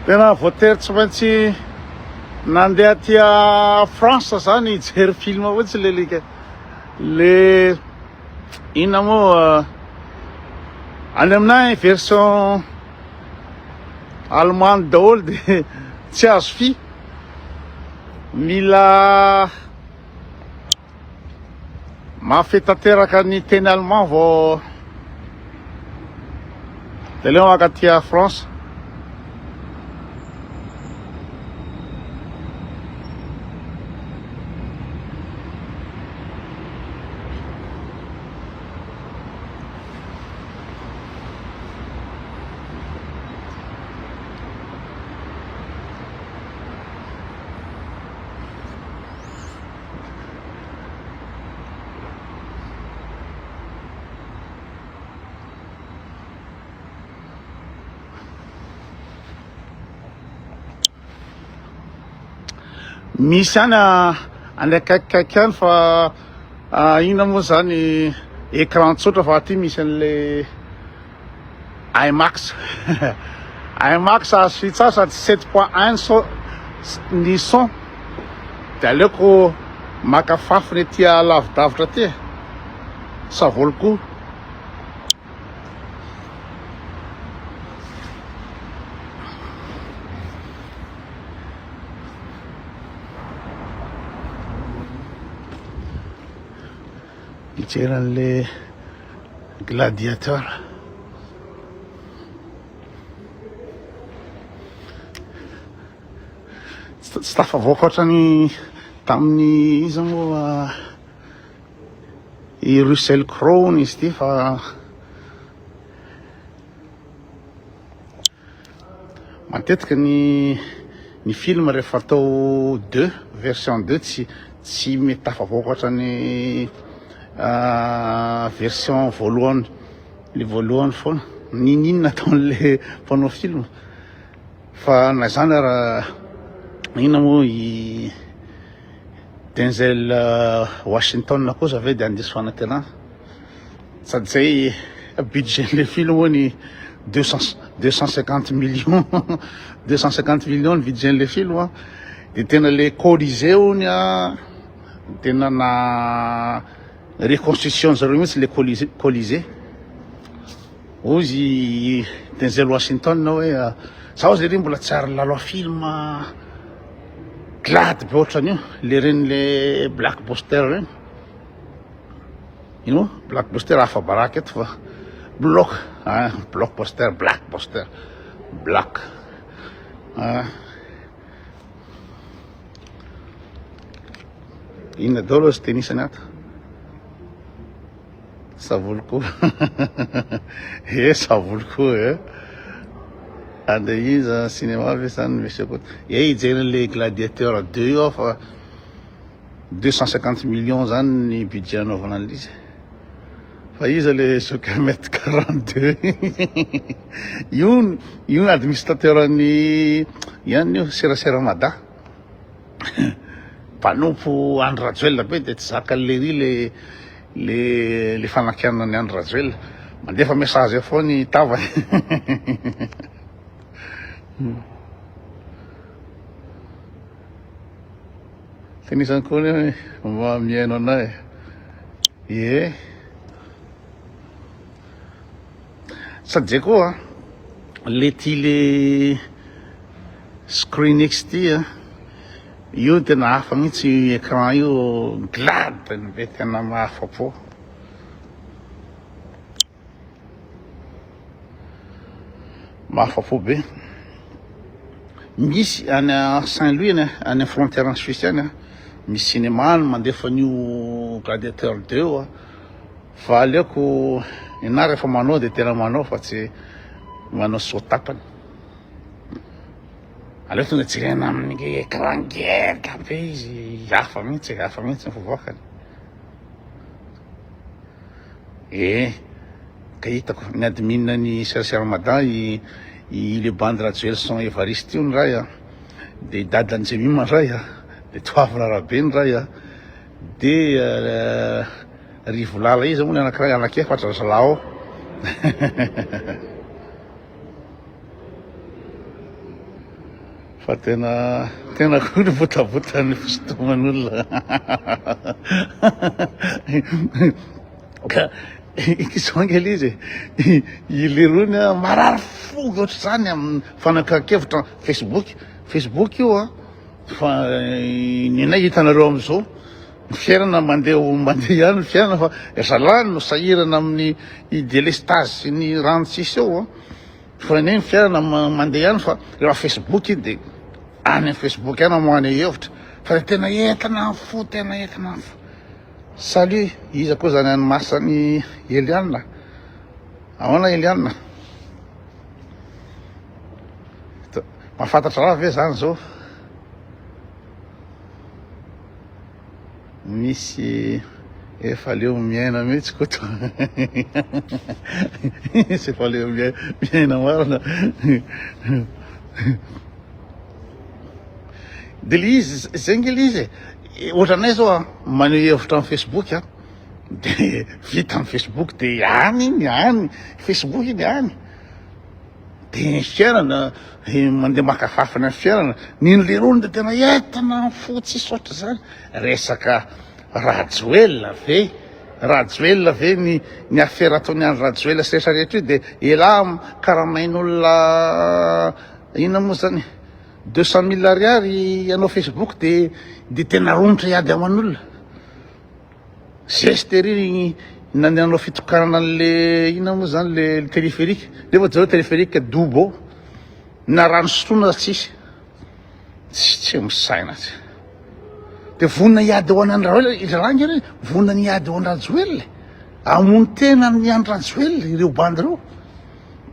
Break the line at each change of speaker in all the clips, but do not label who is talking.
tena voatery tsy maintsy nandeha tia France zany hijery film ohatsy le lika le inona moa any aminay version allemande daholo de tsy azo fi mila mafitateraka ny teny allemand vao de leo maka tia France. Misy any andraikaikikaiky any fa inona moa zany écran tsotra fa aty misy an'le IMAX IMAX azo fitsara sady 7.1 ny son de aleoko maka fafiny aty lavidavitra aty sa voloko hijeran'le gladiateur. Tsy tafavoaka ohatrany tamin'ny izy moa i Russell Crowe izy ty fa matetika ny film rehefa atao 2 version 2 tsy mety tafavoaka ohatrany version voalohany le voalohany foana ninona ataon'le mpanao film fa na zany raha inona moa i Denzel Washington kosa ave de andeso fanatenana sady zay budgetn'le film moa ny 250 millions 250 millions ny budgetn'le film de tena le Colisée ony tena na reconstruction zareo mihitsy le Colisée ozy Denzel Washington na hoe zaho zay reny mbola tsy ary laloa film glady be ohatran'io le reny le blockbuster reny ino blockbuster hafa baraky eto fa blockbuster black inona daholo zy tenisany ato savoloko savoloko ande iza cinéma ve zany monsieur koa hijeran'le gladiateur 2 io fa 250 millions zany ny budget anaovana an'izy fa iza le Joker 42 io administrateur ny ihany io serasera mada mpanompo Andry Rajoelina be de tsy zaka lery le fanakianany Andry Rajoelina mandefa message fo ny tavany tenisany koa ny miaino anay sady zay koa le ty le ScreenX ty io tena hafa mihitsy écran io glady be tena mahafa-po be misy any Saint-Louis any frontière en Suisse any misy cinéma mandefa an'io gladiateur 2 fa aleoko ina rehefa manao de tena manao fa tsy manao sautapany aleo tonga jerena amin'ny écran ngeda be izy hafa mihitsy ny fivoakany ka hitako ny admin ny serasera madan i le bande Rajoelson Evariste io ny ray de dadany Jemima ray de toavina rabe ny ray de rivolala izy moa ny anakiray anankefatra zalao fa tena koa botabota ny fisotoman'olona ka ikizonga izy ilerony marary fo ohatry zany amin'ny fanakakevitra Facebook io a fa nina hitanareo am'izao ny fiainana mandeha ihany ny fiainana fa zalany no sahirana amin'ny délestage sy ny rano tsisy eo a fa ny fiainana mandeha ihany fa rehefa Facebook iny de any amin'ny Facebook ihany amoany hevitra fa tena entana fo salut iza koa zany any masany Eliana ahoana Eliana mahafantatra raha ve zany zao misy efa leo miaina mihitsy koa to misy efa leo miaina marina de le izy zegny le izy ohatranay zao a maneho hevitra amin'ny Facebook a de vita amin'ny Facebook de any Facebook iny any de ny fiainana mandeha makafafana ny fiainana niny lerony de tena entana fotsy sotra zany resaka Rajoelina ve ny affaire ataony any Rajoelina sy rehetra io de ela karamain'olona ina moa zany 200 000 ariary anao Facebook de tena romotra iady aman'olona geste ery nandehanao fitokanana an'le ina moa zany le téléphérique nefa zareo téléphérique dobo na rano sotroina tsy misaina tsy de vonina iady ho an'ny Rajoelina izy vonina ny iady ho an'ny Rajoelina amony tena ny an'ny Rajoelina ireo bandy reo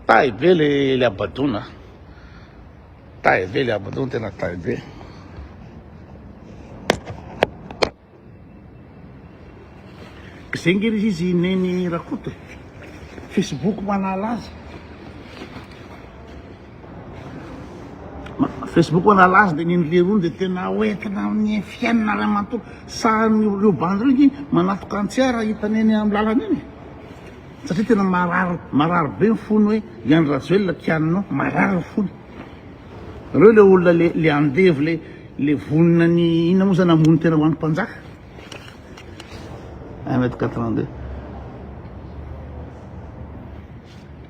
tahy be le abadona tena tahy be zegny ery izy neny rakoto Facebook manala azy de niny lerony de tena hoentina amin'ny fiainana ray manontolo sahany reo bandy reo igny manatoka antsiara hitaneny amin'ny lalana iny satria tena marary be ny fony hoe iany Rajoelina kianinao marary ny fony reo le olona le andevy le vonina ny ina moa zany ambony tena ho an'ny mpanjaka 1m82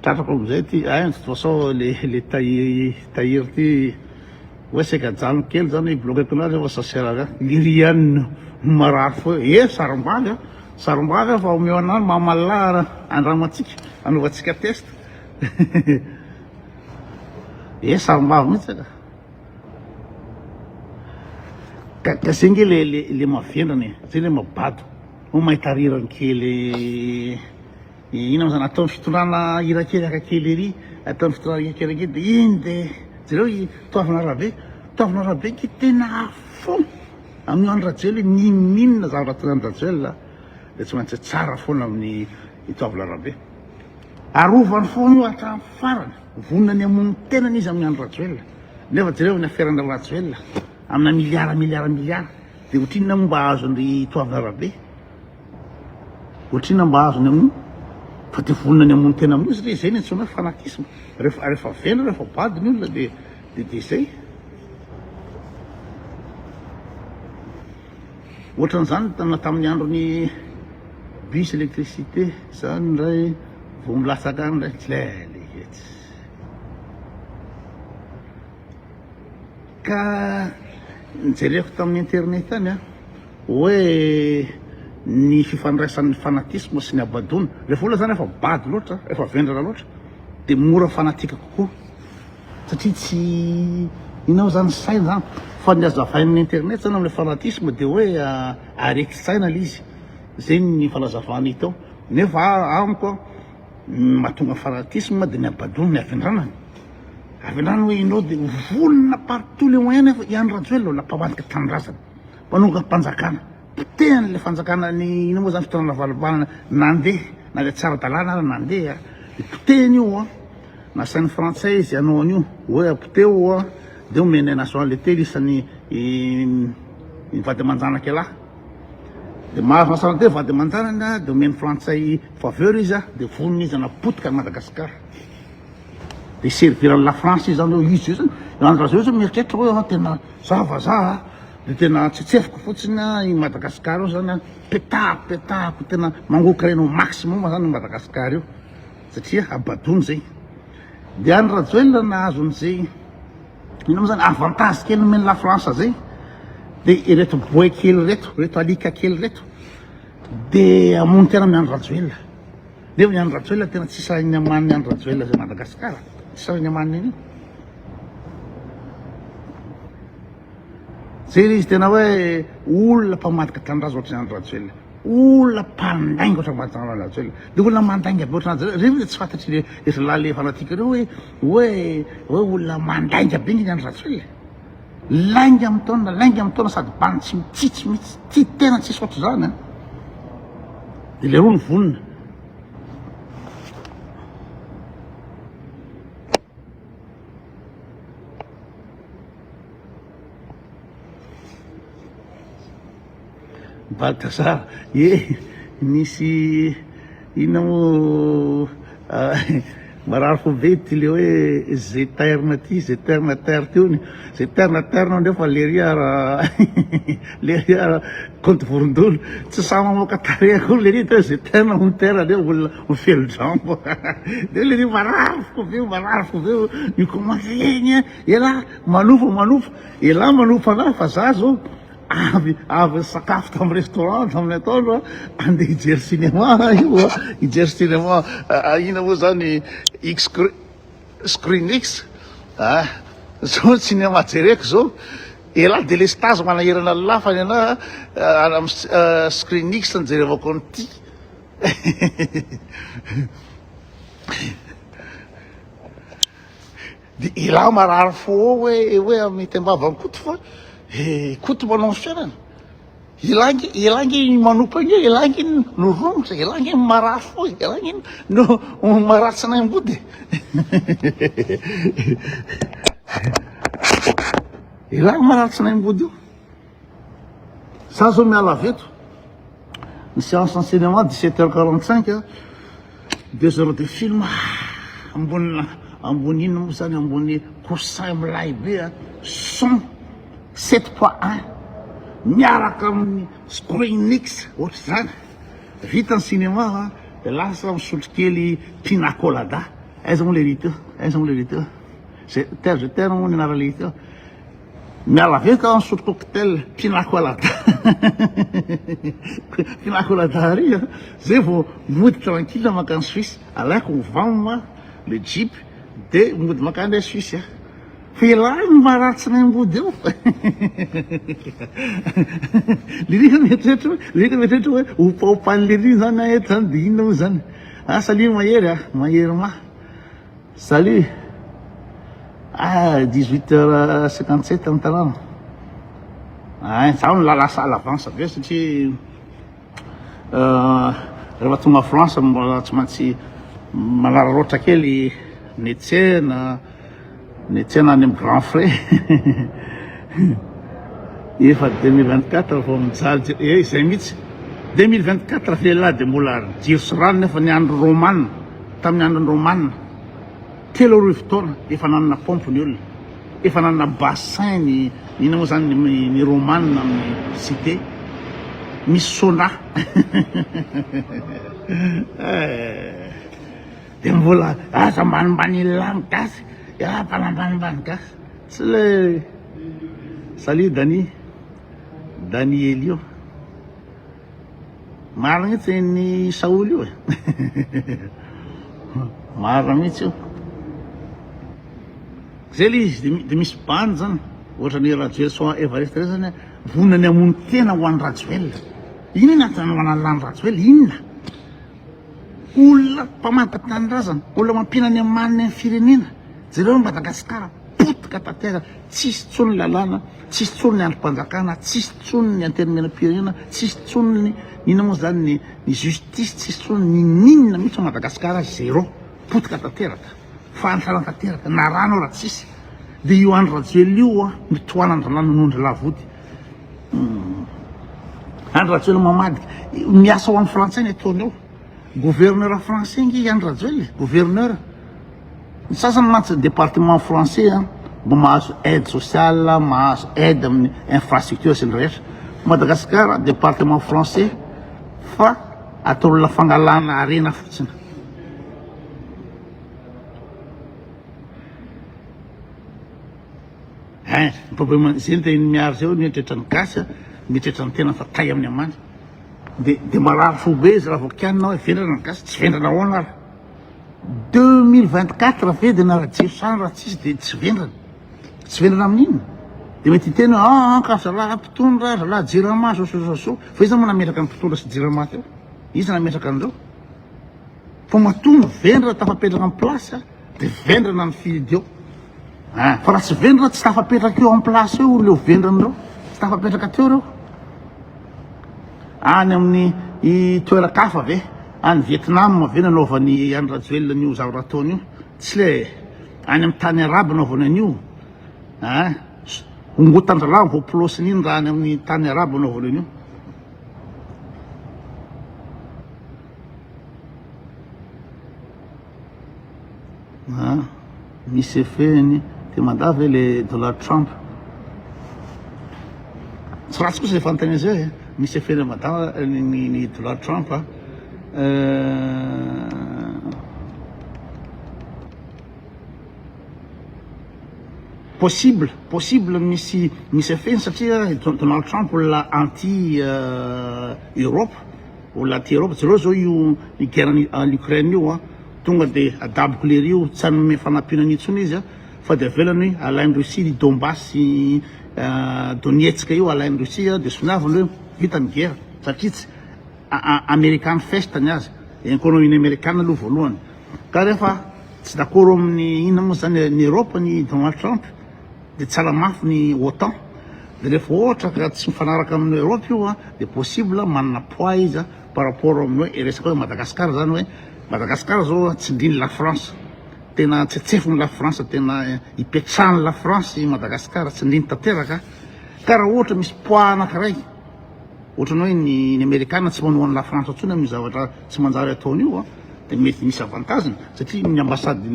tratrako amizay ty de toute façon le tahiry ty hoe seka jano kely zany bloqueko anazy fa sasiaraka lirianina marary fo sarom-bavy fa omeo anany mamalahara andramatsika anaovantsika test sarom-bavy mihitsy ka zengy le mavendrany zay le mabado ho mahita rirany kely ina moa zany ataony fitondrana irakely kely ery ataony fitondrana irakely kely de iny de zareo toavina rabe ki tena fona amin'ny andro Rajoelina ninina zavatra ataony andro Rajoelina de tsy maintsy tsara foana amin'ny toavina rabe arovany foana io hatramin'ny farany vonina ny amony tenany izy amin'ny andro Rajoelina nefa jereo ny affaire-ny Rajoelina amina miliara de ohatrinona momba azony toavina rabe ohatrinona mba azony aminy fa ty vonina ny amony tena amin'io satria zay ny antsoina hoe fanatisme rehefa vena rehefa bady ny olona de zay ohatran'izany tamin'ny androny bus électricité zany ndray vo milatsaka any ndray lehetsy ka nijereko tamin'ny internet any a hoe ny fifandraisan'ny fanatisme sy ny abadona rehefa olona zany efa bady loatra efa vendrana loatra de mora fanatika kokoa satria tsy inao zany saina zany fa ny azavain'ny internet zany am'le fanatisme de hoe areky-saina le izy zay ny falazavana hitao nefa amiko mahatonga fanatisme de ny abadona ny avendranany hoe inao de volona partout le moyen nefa iany Rajoelina la mpamadika tanindrazana mpanonga mpanjakana teny le fanjakana ny ina moa zany fotoana valovanana nandeha na le tsara dalàna ary nandeha de poteny io nasain'ny frantsay izy anao an'io hoe apoteo de omeny nationalité lisan'ny vady aman-janaka alahy de mahazo nationalité vady aman-janana de omeny frantsay faveur izy de voniny izy anapotika ny Madagasikara de serviran'ny la France izy zany izy io zany andro azy eo zany mieritreritra hoe tena zavaza de tena tsetsefiko fotsiny i Madagasikara io zany petapetako tena mangoka reno maximum zany i Madagasikara io satria abadony zay de any Rajoelina nahazo an'izay ino moa zany avantage kely nomeny la France zay de ireto boy kely reto alika kely reto de amony tena miandro Rajoelina nefa miandro Rajoelina tena tsy sahiny amaniny andro Rajoelina zay Madagasikara tsy sahiny amaniny iny zay izy tena hoe olona mpamadika tanindrazy ohatrany andro Rajoelina olona mpandainga ohatry mahatanao Rajoelina de olona mandainga be ohatrany rehefa de tsy fantatry efa lale fanatika reo hoe olona mandainga be ny andro Rajoelina lainga amin'ny taona sady bany tsy mitsitsy mihitsy ty tena tsisy ohatry zany a de le roa ny vonona Baltasar nisy inona mo marary fo be ty le hoe zeterna ty zeterna terre tiony zeterna terre nao nefa leriara compte vorondolo tsy samy mamoaka tareako le ri te zeterna mon terre de olona mifelo jambo de le ri marary fo be ni commence egny ela manofa ela manofa na fa za zao avy sakafo tamin'ny restaurant tamin'ny ataondro andeha hijery cinéma io hijery cinéma ina moa zany Screenix zao cinéma jereko zao ela délestage manahirana lafany ana Screenix nijerevako an'ity de ela marary fo hoe mety ambavany koto fa koto manao fiainana elangy manompa io elangy no romotra elangy marary fo elangy no maratsy naim-body elangy maratsy naim-body io za zao miala aveto ny séance en cinéma 17h45 2 heures de film ambony ino moa zany ambony coussin milay be son 7.1 miaraka amin'ny Screenix ohatry zany vita ny cinéma de lasa misotro kely pina colada aiza moa le rito je terre moa ny anara le rito miala aveka misotro cocktail pina colada pina colada ary zay vao mody tranquille makany Suisse alaiko mivamma le jeep de mody makany Suisse felany maratsy naim-body eo lirika mieritreritry hoe opaopany lery zany eto zany de inona moa zany salut mahery ma salut 18h57 amin'ny tanàna zaho no lalasa l'avance be satria rehefa tonga France mbola tsy maintsy manararoatra kely ny tsena any amin'ny grand frère efa 2024 vao mijaly zay mihitsy 2024 fela de mbola jiro sy rano nefa ny andro romane tamin'ny androny romane 3 taona efa nanana pompe ny olona efa nanana bassin ny ina moa zany ny romane amin'ny cité misy sauna de mbola aza mbanimbany lamy gasy mpanambanimbany gasy tsy le salut Daniel io marina mihitsy ny Saoly io marina mihitsy io zay le izy de misy bany zany ohatra ny Rajoelina so Evariste zany vonany amony tena ho an'ny Rajoelina inona antany manany lany Rajoelina inona olona mpamadika tanindrazana olona mampinany amaniny amin'ny firenena zareo ny Madagasikara potika tanteraka tsisy tsony lalàna tsisy tsony ny androm-panjakana tsisy tsony ny antenimena-pirenena tsisy tsony ny ina moa zany ny justice tsisy tsony ny ninona mihitsy Madagasikara zéro potika tanteraka fahantrana tanteraka na rano raha tsisy de io andro Rajoelina io mitohanandrananonondry lavody andro Rajoelina mamadika miasa ho amin'ny frantsay ny ataony eo gouverneur français ngy andro Rajoelina gouverneur sasany mantsy département français mbo mahazo aide sociale, mahazo aide amin'ny infrastructure sy ny rehetra. Madagasikara département français fa atao la fangalana arena fotsiny. Problème zay tena miaro zao mitratra ny gasy, mitratra ny tena fa tay amin'ny amany. De marary fo be izy raha vao kianao vendrana ny gasy, tsy vendrana ahoana ary. 2024 vedina raha jirosany raha tsisy de tsy vendrana. Tsy vendrana amin'inona. De mety tena ka zalahy mpitondra, zalahy jirama so. Fa izy nametraka ny mpitondra sy jirama teo. Izy nametraka an'ireo. Fa matonga vendrana tafapetraka amin'ny place de vendrana ny fidy eo. Fa raha tsy vendrana tsy tafapetraka eo amin'ny place eo leo vendran'ireo. Tsy tafapetraka teo reo. Any amin'ny toeran-kafa ve? Any Vietnam ve nanaovany any Rajoelina an'io zavatra ataony io? Tsy le any amin'ny tany arabo nanaovany an'io. Ongotan-dralahy vao plosiny iny raha any amin'ny tany arabo nanaovany an'io. Misy efeny te mandà ve le Donald Trump? Tsy ratsy kosa le fanontania zay. Misy efeny mandà ny Donald Trump. Possible misy efeny satria Donald Trump olona anti Europe, olona anti Europe. Zareo zao io guerre en Ukraine io tonga de adaboko le rio tsy hanome fanampiana intsony izy fa de avelany hoe alain'ny Russie ny Donbass Donetsk io alain'ny Russie de sonavany hoe vita ny guerre satria tsy American first ny azy, économie américaine aloha voalohany. Ka rehefa tsy d'accord amin'ny inona moa zany ny Europe ny Donald Trump de tsara mafy ny OTAN. De rehefa ohatra ka tsy mifanaraka amin'ny Europe io de possible manana poids izy par rapport amin'ny hoe resaka hoe Madagasikara zany hoe Madagasikara zao tsy indriny la France. Tena tsetsefony la France, tena ipetrahany la France Madagasikara tsy indriny tanteraka. Ka raha ohatra misy poids anankiray ohatrany hoe ny Amerikana tsy manohany la France intsony amin'ny zavatra tsy manjary ataony io de mety misy avantageny satria ny ambassade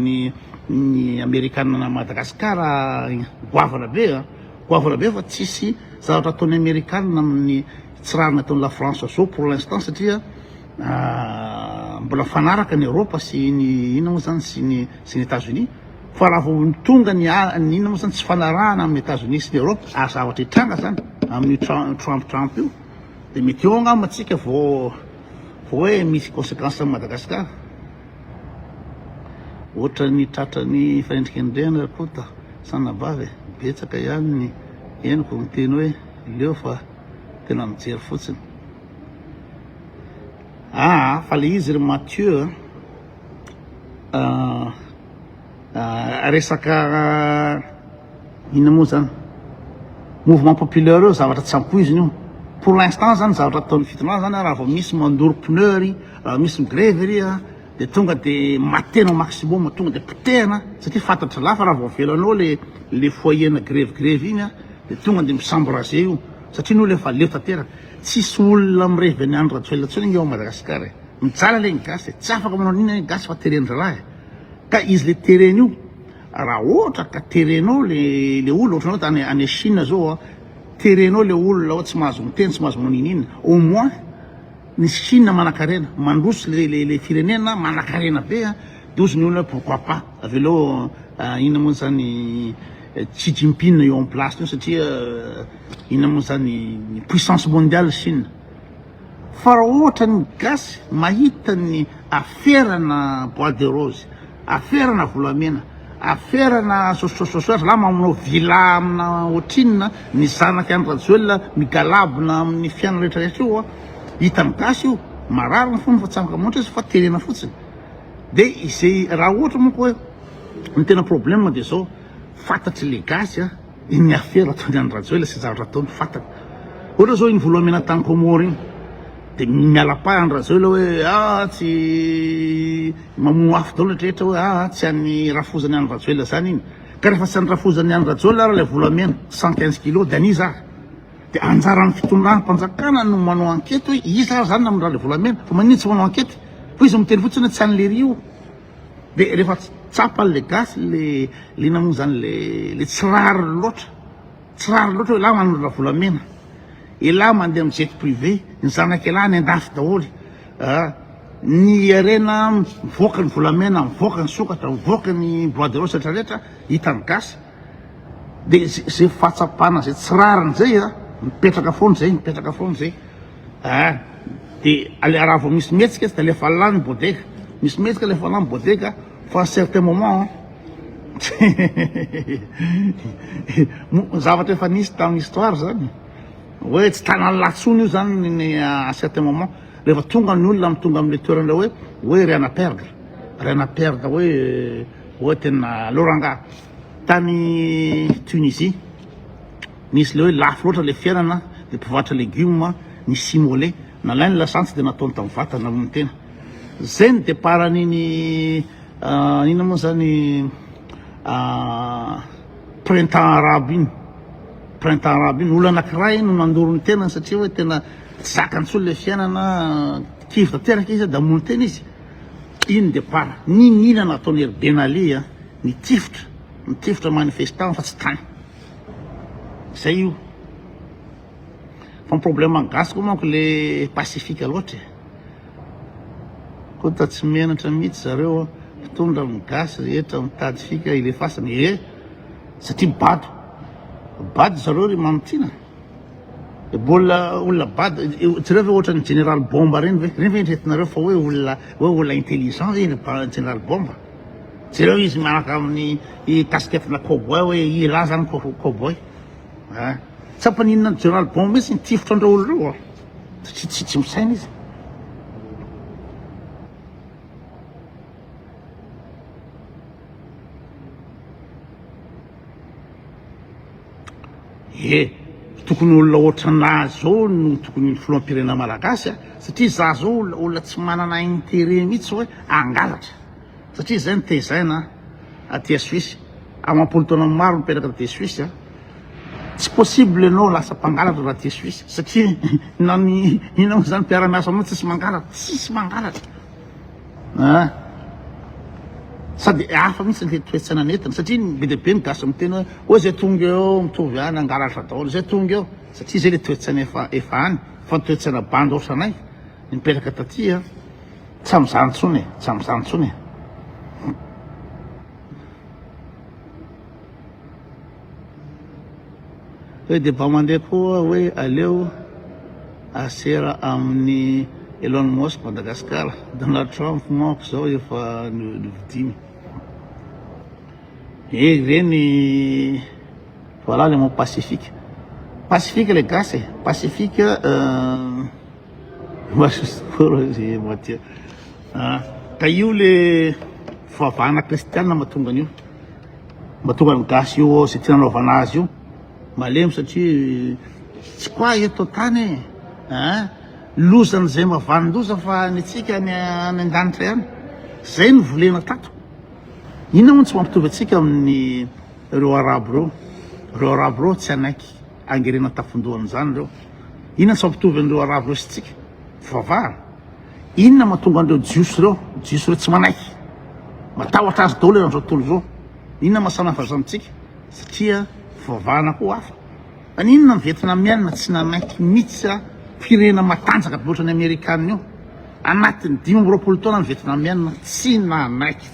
ny Amerikana na Madagasikara goavana be fa tsisy zavatra ataony Amerikana amin'ny tsy raha nataony la France zao pour l'instant satria mbola fanaraka ny Europe sy ny inona moa zany sy ny États-Unis. Fa raha vao tonga ny inona moa zany tsy fanarahana amin'ny États-Unis sy ny Europe zavatra hitranga zany amin'ny Trump io de mety eo angamba antsika vao hoe misy conséquence amin'ny Madagasikara. Ohatra ny tratrany Faindrika Andriana kota sanabavy betsaka ihany ny henoko ny teny hoe leo fa tena mijery fotsiny. Fa le izy ry Mathieu resaka inona moa zany mouvement populaire io zavatra tsy ampoiziny io. Pour l'instant zany zavatra ataon'ny fitondrana zany raha vao misy mandoro pneu ry, raha misy migrevy ry de tonga de matena au maximum, tonga de potehana satria fantatra lafa raha vao avelanao le foyer-na grevy iny de tonga de misambrase io satria no le fa leo tanteraka. Tsisy olona mirevy ny andro Rajoelina intsony eo Madagasikara. Mijala le ny gasy, tsy afaka manao n'inona ny gasy fa terrain-dralahy. Ka izy le terrain io raha ohatra ka terrainao le olona ohatranao tany any Chine zao terrainao le olona tsy mahazo miteny tsy mahazo maninina au moins ny Chine manan-karena mandroso le firenena manan-karena be de ozy ny olona pourquoi pas avelao inona moa zany Xi Jinping eo en place io satria inona moa zany puissance mondiale Chine. Fa raha ohatra ny gasy mahita ny aferana bois de rose, aferana volamena, aferana sososososy la mamonao villa amina ohatrinina ny zanaky any Rajoelina migalabona amin'ny fiaina rehetrarehetra io hita ny gasy io marary ny fomba fatsangaka montra izy fa terena fotsiny. De izay raha ohatra monko hoe ny tena problème de zao fantatry le gasy ny affaire ataony any Rajoelina sy zavatra ataony fantatra. Ohatra zao iny volamena tany Comore iny de miala-pa any Rajoelina hoe tsy mamono afo daholo rehetra hoe tsy any rafozany any Rajoelina zany iny. Ka rehefa tsy any rafozany any Rajoelina ary le volamena 115 kilos de aniza de anjaran'ny fitondram-panjakana no manao enquête hoe iza zany amin'ny raha le volamena fa manino tsy manao enquête fa izy miteny fotsiny tsy any le rio. De rehefa tsapa le gasy le ina moa zany le tsy rary loatra hoe la manodra volamena ila mandeha amin'ny jet privé ny zanaky lahy ny andafy daholy ny arena mivoaka ny volamena mivoaka ny sokatra mivoaka ny bois de rose rehetrarehetra hita ny gasy de zay fahatsapana zay tsy rariny zay mipetraka foana zay de raha vao misy metsika de alefa lany bodega misy metsika alefa lany bodega fa un certain moment zavatra efa nisy tamin'ny histoire zany hoe tsy tanany latsony io zany ny un certain moment rehefa tonga ny olona tonga am'le toerana hoe rien à perdre hoe tena loranga tany Tunisie nisy le hoe lafo loatra le fiainana de mpivarotra légume ny simolé nalainy lasantsy de nataony tamin'ny vatana amin'ny tena zay ny deparan'iny ina moa zany printemps arabe iny olo anankiray no nandoro ny tenany satria hoe tena zakany tsolo le fiainana kivy tanteraka izy da mono tena izy iny depart ninina nataony ery Ben Ali nitifitra manifestant fa tsy tany zay io fa problème gasy koa manko le pasifika loatra koa ta tsy menatra mihitsy zareo ftondra amin'ny gasy rehetra mitady fika ilefasany satria bady zareo ry manotina olona bady tsy reo ve ohatra ny général bomba reny ve entretinareo fa hoe olona intelligent iny général bomba tsy reo izy manaka amin'ny casquette-na cowboy hoe ila zany cowboy tsapaninona ny général bomba mihitsy nitifitra andreo olo reo satria tsy misaina izy tokony olona ohatranazy zao no tokony filoam-pirenena malagasy satria za zao olona tsy manana intérêt mihitsy hoe angalatra satria zay nitezaina aty Suisse amampolo taona maro mipetraka aty Suisse tsy possible anao lasa mpangalatra raha aty Suisse satria ina zany mpiara-miasa aminao tsisy mangalatra sady hafa mihitsy le toetsana netina satria be deabe ny gasy miteny hoe zay tonga eo mitovy any angalatra daholo zay tonga eo satria zay le toetsana efa any fa toetsana bandy ohatranay mipetraka taty tsy am'izany tsony hoe de mba mandeha koa hoe aleo asera amin'ny Elon Musk Madagascar Donald Trump manko zao efa nividimy reny voilà le mot pacifique le gasy pacifique moitié ka io le fivavahana kristianina mahatonga an'io mahatonga ny gasy io zay tia nanaovana azy io malemy satria tsy koa eto tany lozany zay mavanondoza fa nitsika ny an-danitra ihany zay ny volena tato inona moa tsy mampitovy atsika amin'ny reo arabo reo tsy anaiky angerena tafondohan'izany reo inona tsy mampitovy an'ireo arabo reo sy tsika fivavahana inona mahatonga andreo jiosy reo tsy manaiky matahotra azy daholo andreo tontolo zao inona mahasanafa amitsika satria fivavahana koa hafa inona ny vietnamiana tsy nanaiky mihitsy firena matanjaka loatra ny amerikanina io anatin'ny 5 taona ny vietnamiana tsy nanaiky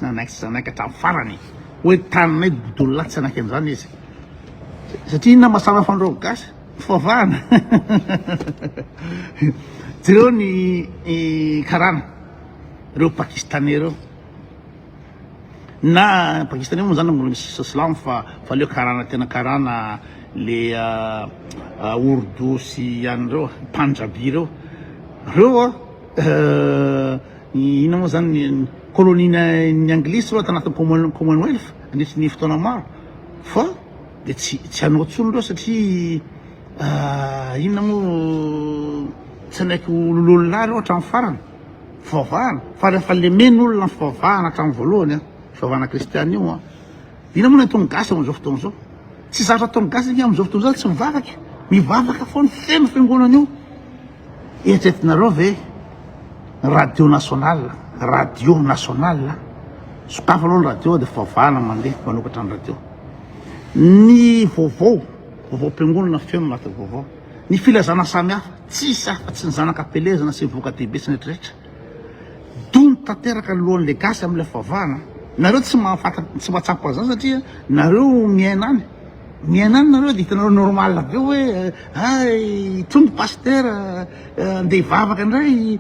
hatramin'ny farany hoe taninay bodolo lahy tsy anaiky an'izany izy satria inona mahasamafa andreo gasy fivavahana jereo ny karana reo pakistanais reo na pakistanais moa zany mbola misy islam fa leo karana tena karana le urdu sy an'reo panjabi reo ina moa zany kolonia ny anglisy reo tanatin'ny commonwealth nitry ny fotoana maro fa de tsy anao tsony reo satria inona moa tsy anaiky olololahy reo hatramin'ny farany fivavahana fa rehefa lemeny olona fivavahana hatramin'ny voalohany fivavahana kristiana io ina moa natony gasy am'izao fotoana zao tsy zatra ataony gasy am'izao fotoana zao tsy mivavaka foana feno fiangonana io eritreretinareo ve radio national sokafanao ny radio dia fivavahana mandeha manokatra ny radio. Ny vaovao am-piangonana feno anaty vaovao. Ny filazana samihafa tsisy hafa tsy ny zanakam-pelezana sy voka dehibe sy rehetrarehetra. Dony tanteraka ny lohan'le gasy amin'ilay fivavahana. Nareo tsy mahatsapa an'izany satria nareo miaina any. Miaina any nareo dia hitanareo normal be hoe ay tonga paster andeha hivavaka indray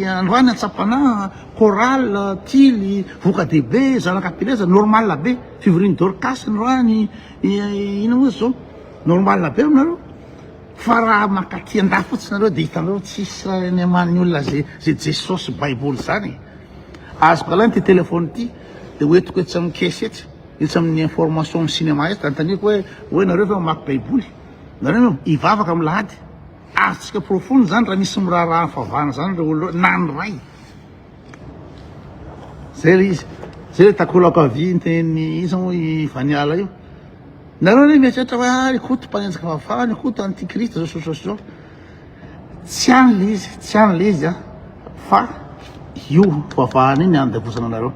androany antsapana choral tily voka dehibe zanakam-pelezana normal be fivoriny dorcas androany ino moa zao normal be aminareo. Fa raha makaty an-da fotsiny nareo dia hitanareo tsisy ny aman'ny olona zay jesosy baiboly zany. Azoko alany ty telefony ty dia hoentiko etsy amin'ny kesety etsy amin'ny information amin'ny cinéma etsy antaniko hoe nareo fa mamaky baiboly nareo hivavaka amin'ny lahady. Azontsika profonde zany raha misy miraharaha fivavahana zany reo olona na ny ray. Zay le izy. Zay le takolako avy nyteny izy moa i Vaniala io. Nareo le mieritreritra hoe ikoto mpanenjika fivavahana ikoto antikrista zao. Tsy any le izy, tsy any le izy fa io fivavahana iny andavosana anareo.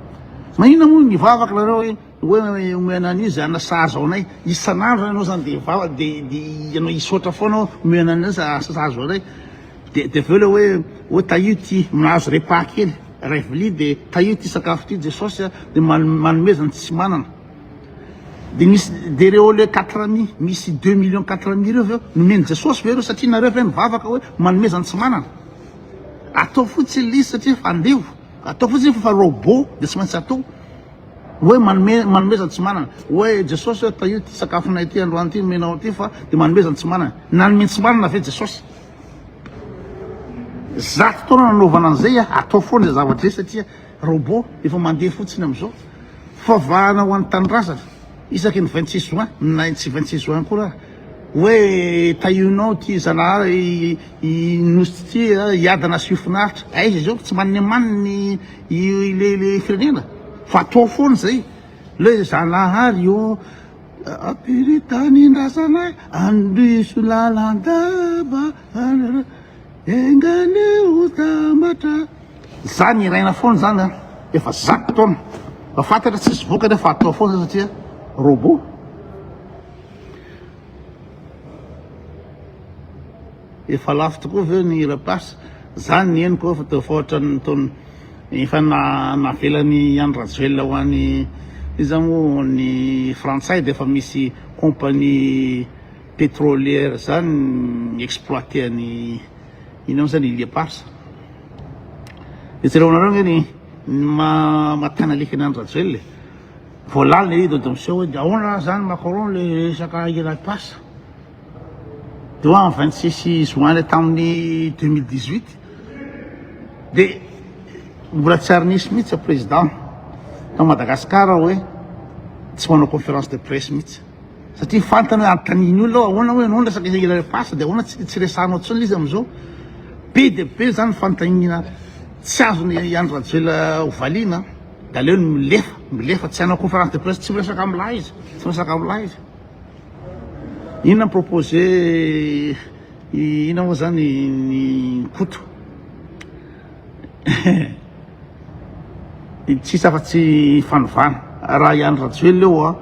Maninona moa mivavaka nareo hoe omena an'io zay anasazo anay isan'andro anao zany dia vavaka dia anao isotra foana omena an'io sazo anay dia aveo le hoe taio ty nahazo repas kely ray vilia dia taio ty sakafo ty jesosy dia manomezana tsy manana. Dia misy dia reo le 4 misy 2 millions 4 000 reo aveo nomeny jesosy ve reo satria nareo ve mivavaka hoe manomezana tsy manana. Atao fotsiny lizy satria fandevo. Atao fotsiny fa robot dia tsy maintsy atao hoe manomezana tsy manana hoe jesosy hoe taio ty sakafonay ty androany ty menao ty fa dia manomezana tsy manana. Nanome tsy manana ve jesosy. Zato taona nanaovana an'izay atao foana zay zavatra zay satria robot efa mandeha fotsiny amin'izao. Fivavahana ho an'ny tanindrazana isaky ny 26 juin na tsy 26 juin koa hoe taionao ty zanahary nosy ty hiadana sy finaritra aiza zao tsy maniny le firenena fa atao foana zay le zanahary io apiritanin-drazanay andriso lalandaba engany otambatra zany iraina foana zany efa 100 taona fa fantatra tsisy vokany fa atao foana satria robot. Efa lafo tokoa veo ny rapace zany ny henoko fa teo fahatra ny taona efa navelany Andry Rajoelina ho an'ny izy moa ny frantsay dia efa misy compagnie pétrolière zany exploité ny ino zany rapace. Dia tsareo nareo ngeny matana lekany Andry Rajoelina voalalina izy de monsieur hoe ahoana zany Macron le resaka rapace. Dia en 26 juin le tamin'ny 2018 dia mbola tsy ary nisy mihitsy président ta Madagasikara hoe tsy manao conférence de presse mihitsy satria fantany hoe antaniny olona ahoana hoe anao resaka rapace dia ahoana tsy resahanao tsony izy amin'izao be dia be zany fantanina tsy azony Andry Rajoelina hovaliana da aleo milefa tsy hanao conférence de presse tsy miresaka amin'lahy izy tsy miresaka amin'lahy izy. Inona proposé ina moa zany ny koto tsisy afa-tsy fanovana raha i Andry Rajoelina eo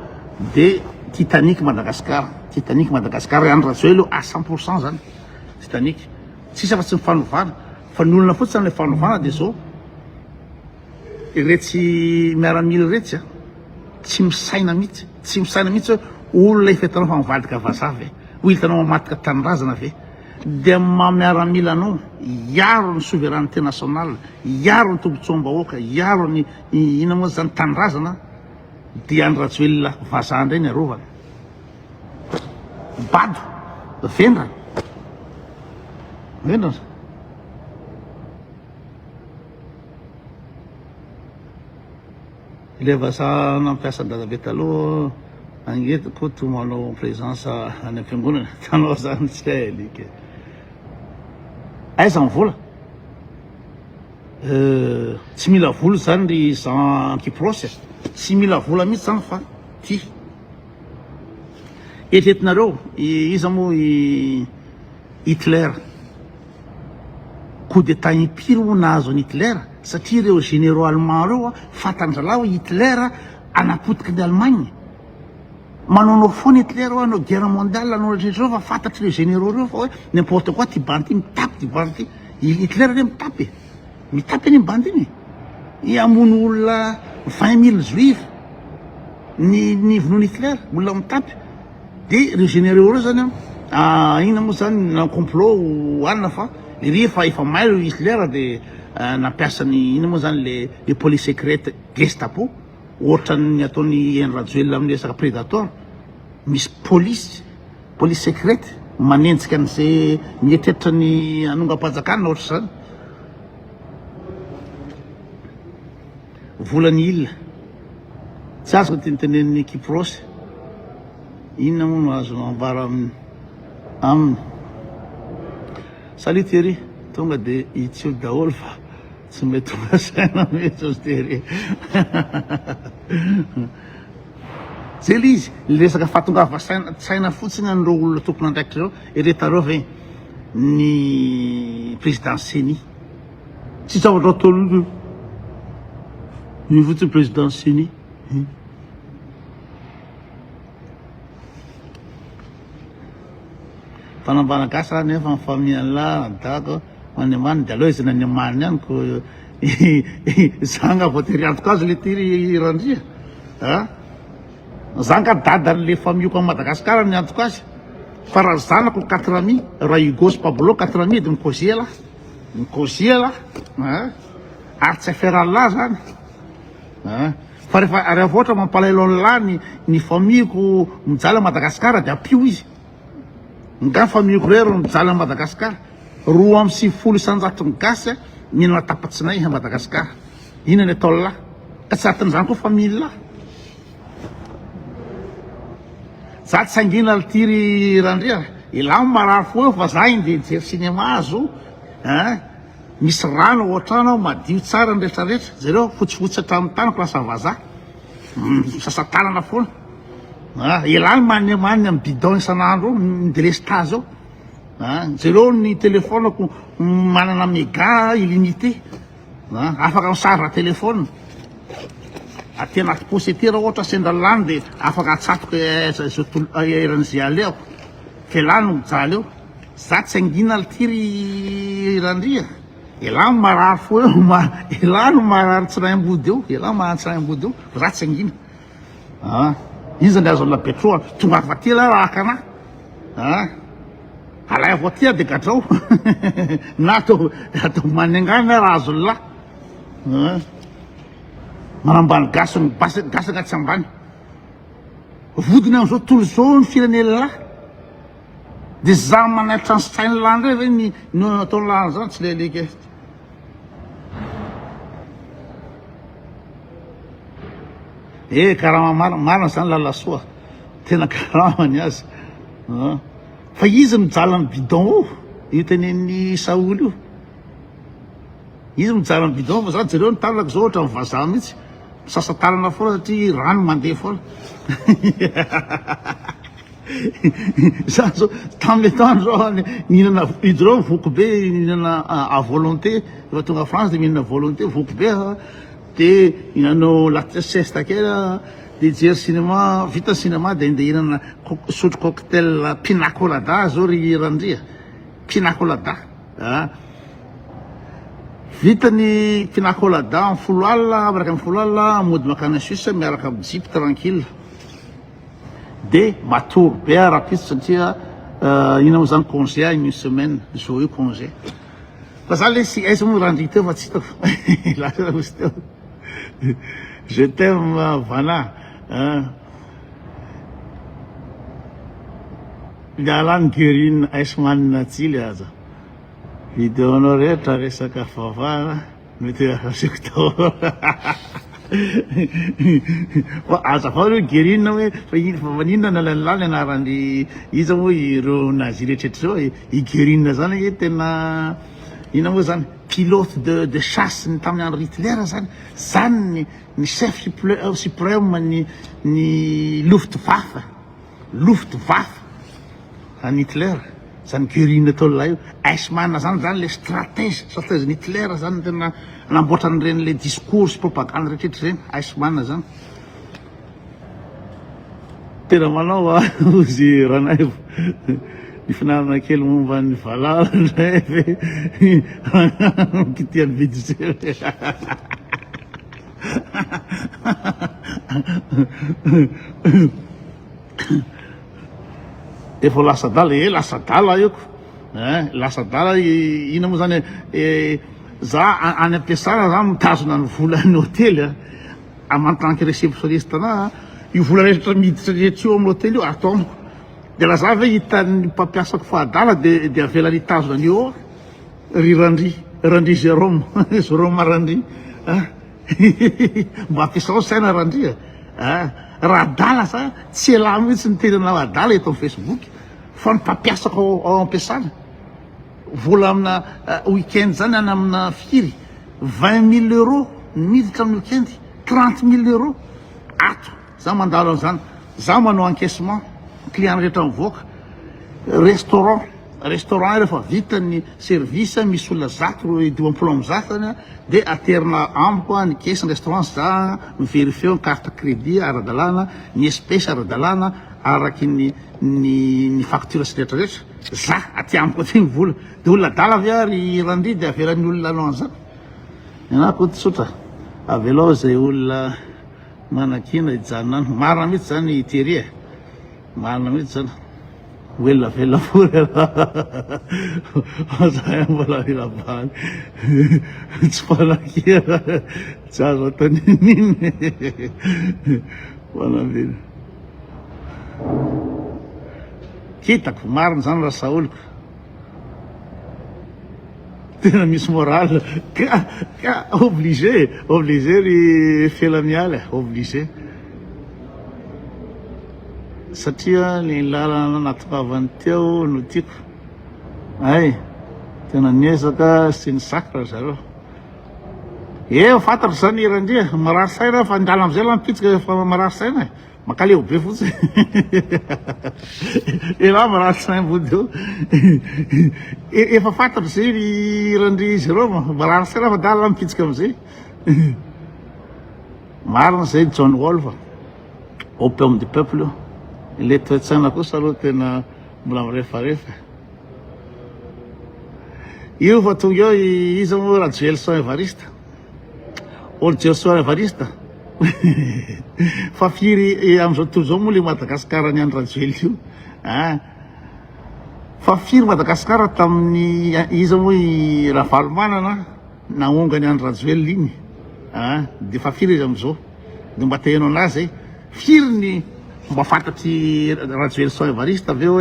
dia Titanic Madagasikara i Andry Rajoelina eo à 100% zany Titanic tsisy afa-tsy mifanovana fa ny olona fotsiny le fanovana dia zao iretsy miaramila iretsy tsy misaina mihitsy hoe olona ifetanao fa mivadika vazaha ve ho hitanao mamatika tanindrazana ve dia miaramila anao hiaro ny souveraineté nationale hiaro ny tombotsoam-bahoaka hiaro ny ina moa zany tanindrazana dia Andry Rajoelina vazaha indray ny arovana bado vendrana ilay vazaha nampiasa dadabe taloha angetiko to manao présence any am-piangonana tanao zany tsy alika aiza ny vola tsy mila vola zany ry Jean Kiprosy tsy mila vola mihitsy zany fa ty eritreretinareo iza moa Hitler coup d'état impiry ho nahazo any Hitler satria ireo généraux allemand reo fantandralao Hitler anapotika ny Allemagne. Manaonao foana Hitler anao guerre mondiale anao rehetrareo fa fantatry le généraux reo fa hoe n'importe quoi ty bandy mitapy ty bandy Hitler re mitapy any bandy iny iamono olona 20 000 juifs ny vonoany Hitler olona mitapy de reo généraux reo zany ina moa zany na complot anina fa le rehefa efa may Hitler de nampiasany ina moa zany le police secrète Gestapo ohatra ny ataony Henry Rajoelina amin'ny resaka Predator misy police secrète manenjika an'izay mietreritra ny anongam-panjakana ohatra zany volany ilona tsy azoko tenitenen'ny Kypros inona moa no azo ambara aminy salut Thierry tonga de itsio daholo fa tsy mety tonga saina mety ozy Thierry zay le izy le resaka fahatongava saina fotsiny an'ireo olona tokony andraikitra reo eretareo ve ny président Seni tsy zavatra ataon'io ny fotsiny président Seni fanambana gasy nefa mifamian'la dako manimany de aloha izy nanimany ihany ko zanga voatery antoka azy le tiry randria zanga dadan'le famioko a Madagasikara ny antoka azy fa raha zanako 4 amis raha Hugo sy Pablo 4 amis de mikoziela ary tsy aferan'la zany fa rehefa ohatra mampalaelo an'la ny famioko mijaly a Madagasikara de apio izy nga famioko rero mijaly a Madagasikara 2.50 isanjato gasy mihinana tapatsinay a Madagasikara ina ny atao la ka tsy atin'izany koa famille la za tsy sangina le tiry randria ila marary fo fa za inde jery cinéma azo misy rano ohatrano madio tsara ny rehetrarehetra zareo fotsifotsy hatramin'ny tanako lasa vaza sasatanana foana ilany manimany amin'ny bidon isan'andro delestage ao zareo ny telefonako manana méga illimité afaka misarra telefona aty anaty posetera ohatra sendra lany de afaka atsatoka eran'izay aleako fe lany mijaly eo za tsy angina le tiry randria ilany marary fo eo ilany marary tsiraim-body eo ilany marary tsiraim-body eo fa za tsy angina iny zany azo labetroa tonga vaty la rahaka ana alay voatia de gadrao na atao manengana raha azo la manambany gasy gasy tsy ambany vodiny am'izao tolo zao ny firenena la de za manaitra ny sainy lany re ve no atao lany zany tsy leleke karama marina zany lalasoa tena karamany azy fa izy mijaly amin'ny bidon io io tenen'ny Saoly io izy mijaly amin'ny bidon fa za jereo ny tanako zao ohatra mivazaha mihitsy misasatanana foana satria rano mandeha foana za zao tamin'le tany zao mihinana izy reo voky be mihinana à volonté efa tonga France de mihinana volonté voky be de inanao latesesta kely de jery cinéma vita cinéma de inde hinana sotro cocktail pina colada zao ry randria pina colada vitany pina colada amin'ny 10 alina miaraka amin'ny 10 alina mody makany Suisse miaraka amin'ny jeep tranquille de matory be rapide satria ina moa zany congé une semaine zao io congé fa za le si aiza moa randri teo fa tsy hitako lasa osy teo je t'aime Vana Galany Guérine Aisman Tsily aza videonao rehetra resaka favana mety afasiko tao fa azafady hoe Guérine hoe fa maninona nalanilany anaran'ny iza moa ireo nazy rehetrrehetra zao i Guérine zany hoe tena ina moa zany pilote de chasse ny tamin'ny andro Hitler zany ny chef suprême ny Luftwaffe any Hitler zany Göring atao lahy io Eichmann zany le stratège Hitler zany tena namboatra n'ireny le discours propagande rehetrarehetra reny Eichmann zany tena manao ozy ranay ny finanana kely momba ny valala ndray ve kitiany vidisel efa lasa dala ioko lasa dala ina moa zany za any ampiasana za mitazona ny vola ny hôtely amantanky réceptionniste na io vola rehetra miditra rehetra io amin'ny hôtely io ataoniko de la za ve hitan'ny mpampiasako fahadala de avela nitazona an'io randry Jérôme Randry mba ampiasao saina randry raha dala sa tsy ela mihitsy ny tenanao adala eto amin'ny Facebook fa ny mpampiasako ao ampiasana vola amina week-end zany any amina firy 20 000 euros miditra amin'ny week-end 30 000 euros ato za mandalo an'izany za manao encaissement client rehetra mivoaka restaurant rehefa vita ny service misy olona zato dimampolo am'zato zany de aterina amiko ny caisse ny restaurant za miverifie ny carte crédit ara-dalàna ny espèce ara-dalàna araky ny facture sy rehetrarehetra za aty amiko aty ny vola de olona dala ave ary randry de avelan'ny olona anao an'izany anako tsotra avelao zay olona manakina ijanona any marina mihitsy zany itery marina mihitsy zany welona velona fory za mbola mila baly tsy fanakia tsy azo ataon'ininy fanavina hitako marina zany raha saoliko tena misy moral ka obligé ry felamialy obligé satria ny lalana natokavany teo no tiako tena niezaka sy ny sakra zareo fantatro zany randria marary saina fa ndala am'izay la mipitsika efa marary saina makaleo be fotsy raha marary saina mbody eo efa fantatro zay ry randry Jérôme marary saina fa ndala mipitsika am'izay marina zay John Wolfe opium du peuple le toetsaina kosa aloha tena mbola mirefarefa io fa tonga eo izy moa raha Joelson Evariste olo Joelson Evariste fa firy am'izao tontolo zao moa le Madagasikara ny andra Joel io fa firy Madagasikara tamin'ny izy moa raha Valomanana naonga ny andra Joel igny de fa firy izy am'izao de mba te hainao anazy firy ny mba fantatry raha Joelson Evariste aveo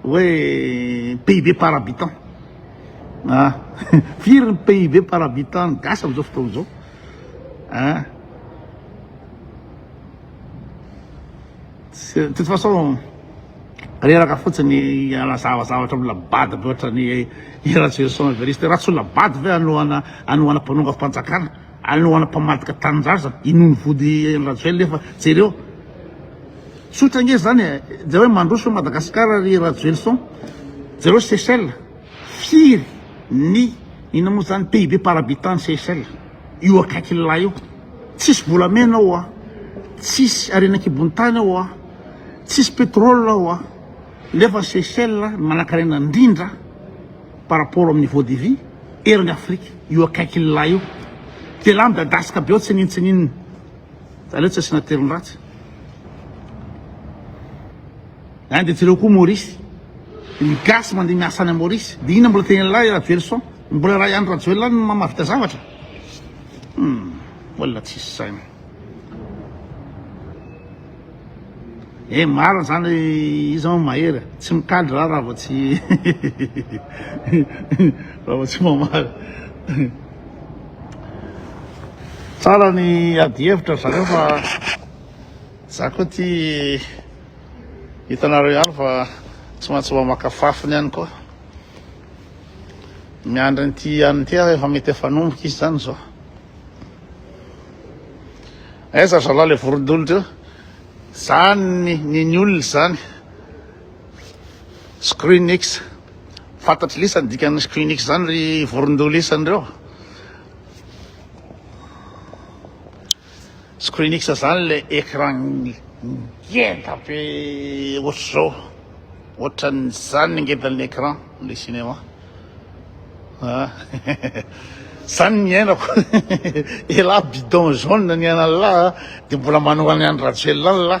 hoe PIB par habitant firy ny PIB par habitant gasy am'izao fotoana zao de toute façon reraka fotsiny anazavazavatra mbola bady loatra ny raha Joelson Evariste raha tsy olona bady ve anoana mpanonga fampanjakana anoana mpamadika tanindrazana inony vody raha Joel nefa jereo sotra nge zany de hoe mandroso Madagasikara ry raha Joelson jereo Seychelles firy ny ina moa zany PIB par habitant Seychelles io akaiky lahy io tsisy volamena ao tsisy arenan-kibony tany ao tsisy pétrole ao nefa Seychelles manakarena indrindra par rapport amin'ny niveau de vie eriny Afrique io akaiky lahy io de la midadasika be ao tsininitsininy zany hoe tsy asina teron-dratsy de jereo koa Maurice ny gasy mandeha miasa any Maurice de ina mbola tena lahy raha Joelson mbola raha ihany raha Joel any mamavita zavatra mbola tsisy saina marina zany izy ao mahery tsy mikady raha vao tsy raha vao tsy mamaly tsara ny ady hevitra zareo fa za koa ty hitanareo ihany fa tsy maintsy mamaka fafiny ihany koa miandry nyty anyty efa mety efa nomboka izy zany zao aiza zalahy le vorodolitra eo zany ny olona zany Screenix fantatry lisany dikany screenix zany ry vorondolo lisany reo. Screenix zany le écran ngeda be ohatry zao, ohatran'ny zany ngedan'ny écran le cinéma. Zany miainako ela bidon jaune ny anala de mbola manohany any rajoel any la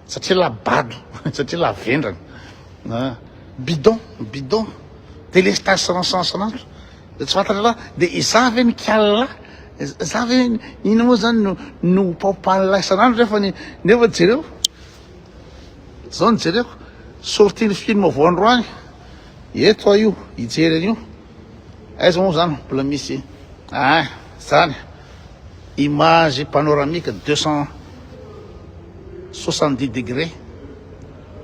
satria la bado satria la vendrana bidon délestage sansansanandro de tsy fantatra la de iza ve ny kialala za ve ina moa zany no paopalila isanandro nefa jereo zao ny jereko sortiny film voandroany eto io hijery an'io aiza moa zany mbola misy zany image panoramique 270 degrés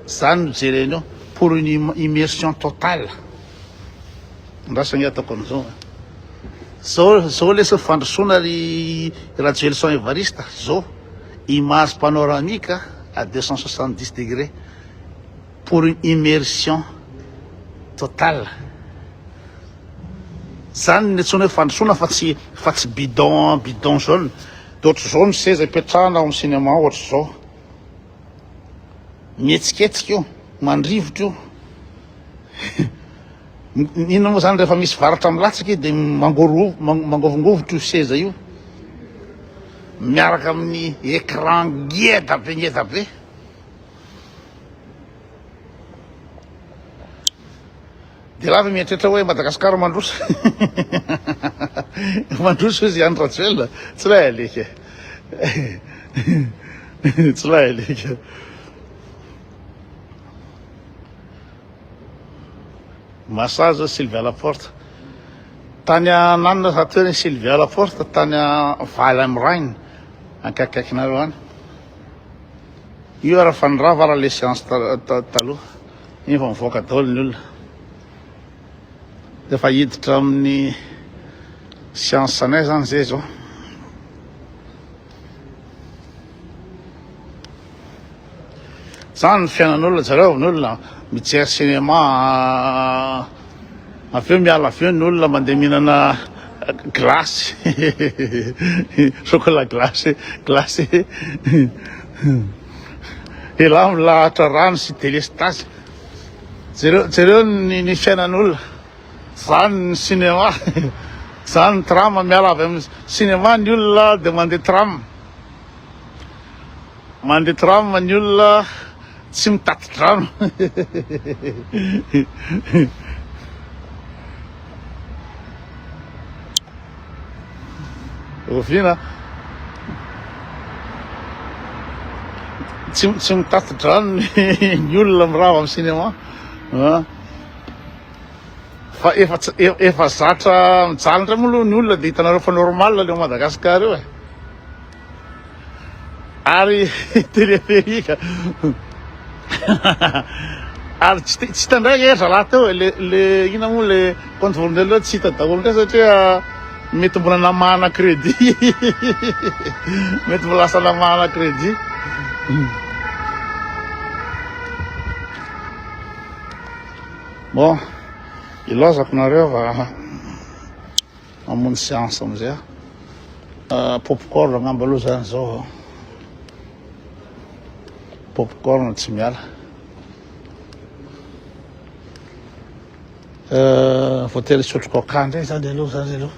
zany no jerenio pour une immersion totale. Ndrasany ataoko an'izao zao lesa fandrosoana ry Rajoelson Evariste zao image panoramique à 270 degrés pour une immersion totale. Zany ny antsona hoe fandrosoana fa tsy bidon jaune de ohatry zao ny seza ipetrahana ao amin'ny cinéma ohatry zao mihetsiketsika io mandrivotra io inona moa zany rehefa misy varatra milatsaka de mangovongovotro io seza io miaraka amin'ny écran ngeda be. De lava mieritreritra hoe Madagasikara mandroso mandroso izy any Rajoel tsy lay aleka tsy lay aleka. Massage Sylvia Laporte tany ananina za toerany Sylvia Laporte tany Valy am Rainy akaikaikinareo any io raha fanirava raha le séance taloha iny fa mivoaka daholo ny olona de fa hiditra amin'ny séance anay zany zay zao. Zany ny fiainan'olona zareo ny olona mijery cinéma avy eo miala avy eo ny olona mandeha mihinana glace chocolat glace ela milahatra rano sy délestage jereo ny fiainan'olona. Zany ny cinéma zany ny trama miala avy amin'ny cinéma ny olona de mandeha trama ny olona tsy mitatitra rano ovina tsy mitatitra rano ny olona mirava amin'ny cinéma fa efa zatra mijalatra moa aloha ny olona de hitanareo fa normal leo Madagasikara io ary téléphérique ary tsy hitandraiky zalahy teo le ina moa le compte volondeleo tsy hita daholo ndray satria mety mbola namahana crédit mety mbola lasa namahana crédit. Bon ilazako nareo fa mamonjy séance amizay popcorn angamba aloha zany zao popcorn tsy miala voatery sotro coca ndray zany aloha zany aloha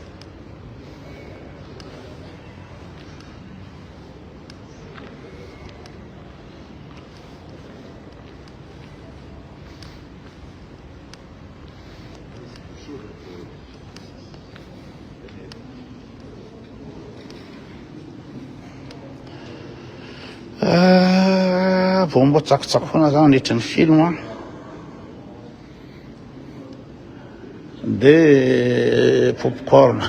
vao mbo tsakotsakoana zany nitry ny film de popcorn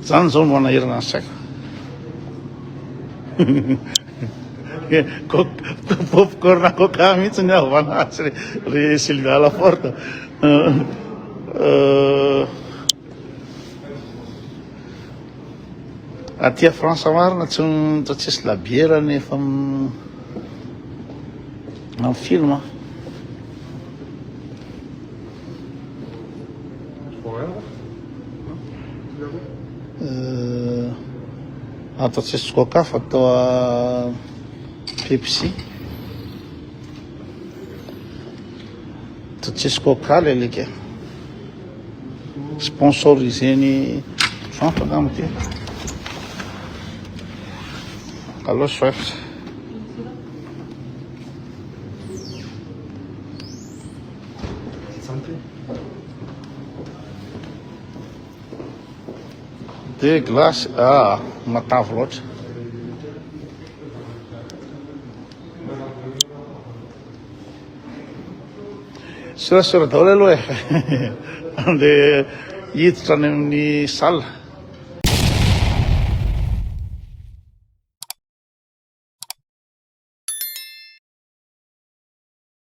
zany zao no manahirana ny saiko popcorn coca mihitsy ny avana azy ry Sylvia Laporte Aty a France marina tsisy labiera nefa amin'ny film a. Atao tsisy coca fa atao Pepsi. Atao tsisy coca le alika sponsoriseny Trump angamba ty. Allô chef. De glace, matavy loatra. Sura daholo aloha e. Andeha hiditra any amin'ny salle.